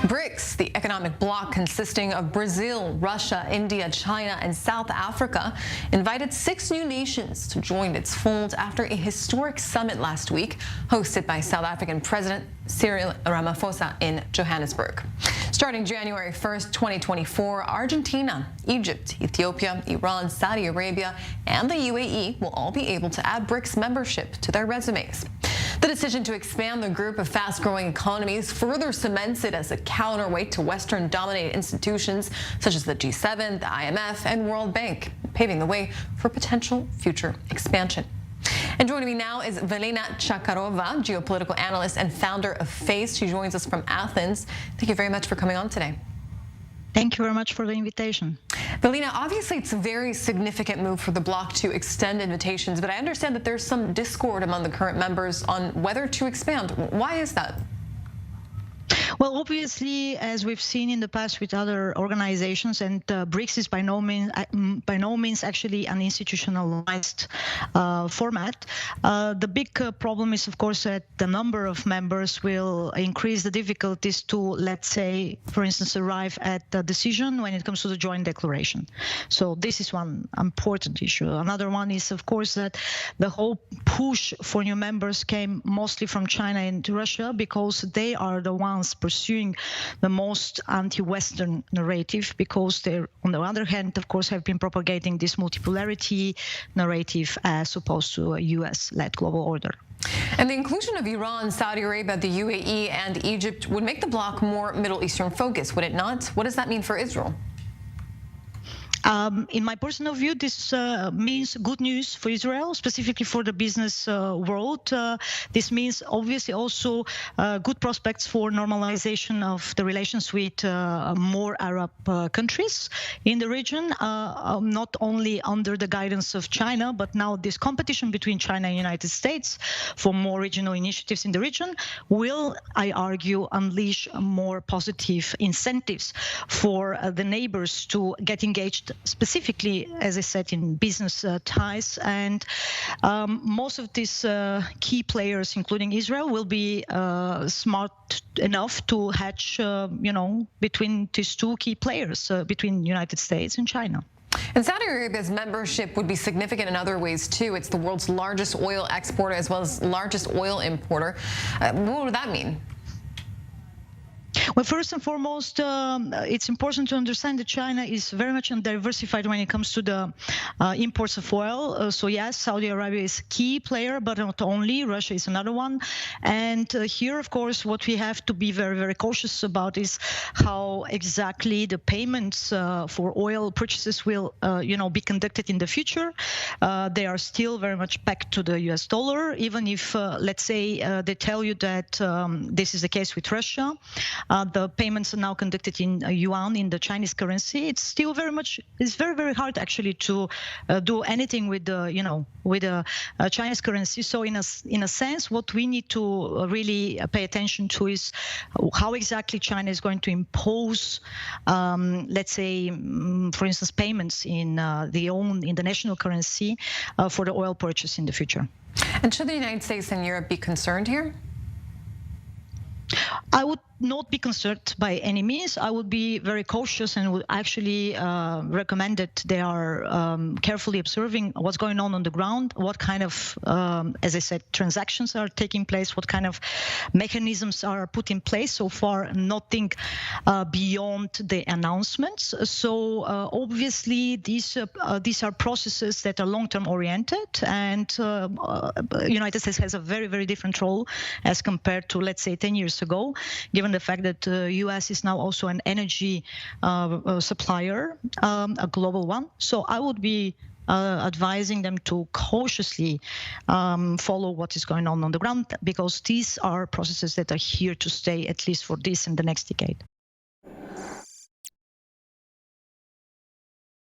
BRICS, the economic bloc consisting of Brazil, Russia, India, China, and South Africa, invited 6 new nations to join its fold after a historic summit last week, hosted by South African President Cyril Ramaphosa in Johannesburg. Starting January 1st, 2024, Argentina, Egypt, Ethiopia, Iran, Saudi Arabia, and the UAE will all be able to add BRICS membership to their resumes. The decision to expand the group of fast-growing economies further cements it as a counterweight to Western-dominated institutions such as the G7, the IMF, and World Bank, paving the way for potential future expansion. And joining me now is Velina Tchakarova, geopolitical analyst and founder of FACE. She joins us from Athens. Thank you very much for coming on today. Thank you very much for the invitation. Velina, obviously it's a very significant move for the bloc to extend invitations, but I understand that there's some discord among the current members on whether to expand. Why is that? Well, obviously, as we've seen in the past with other organizations, and BRICS is by no means actually an institutionalized format. The big problem is, of course, that the number of members will increase the difficulties to, let's say, for instance, arrive at a decision when it comes to the joint declaration. So this is one important issue. Another one is, of course, that the whole push for new members came mostly from China and Russia because they are the ones pursuing the most anti-Western narrative, because they, on the other hand, of course, have been propagating this multipolarity narrative as opposed to a US-led global order. And the inclusion of Iran, Saudi Arabia, the UAE, and Egypt would make the bloc more Middle Eastern focused, would it not? What does that mean for Israel? In my personal view, this means good news for Israel, specifically for the business world. This means obviously also good prospects for normalization of the relations with more Arab countries in the region, not only under the guidance of China, but now this competition between China and the United States for more regional initiatives in the region will, I argue, unleash more positive incentives for the neighbors to get engaged, specifically, as I said, in business ties. And most of these key players, including Israel, will be smart enough to hatch, between these two key players, between the United States and China. And Saudi Arabia's membership would be significant in other ways, too. It's the world's largest oil exporter as well as largest oil importer. What would that mean? Well, first and foremost, it's important to understand that China is very much diversified when it comes to the imports of oil. So yes, Saudi Arabia is a key player, but not only. Russia is another one. And here, of course, what we have to be very, very cautious about is how exactly the payments for oil purchases will, be conducted in the future. They are still very much pegged to the US dollar, even if, let's say, they tell you that this is the case with Russia. The payments are now conducted in yuan, in the Chinese currency. It's still it's very, very hard actually to do anything with the, with the Chinese currency. So in a sense, what we need to really pay attention to is how exactly China is going to impose, let's say, for instance, payments in the national currency for the oil purchase in the future. And should the United States and Europe be concerned here? I would not be concerned by any means. I would be very cautious and would actually recommend that they are carefully observing what's going on the ground, what kind of, as I said, transactions are taking place, what kind of mechanisms are put in place. So far, nothing beyond the announcements. So obviously, these are processes that are long-term oriented, and United States has a very, very different role as compared to, let's say, 10 years ago, given the fact that the U.S. is now also an energy supplier, a global one. So I would be advising them to cautiously follow what is going on the ground, because these are processes that are here to stay, at least for this and the next decade.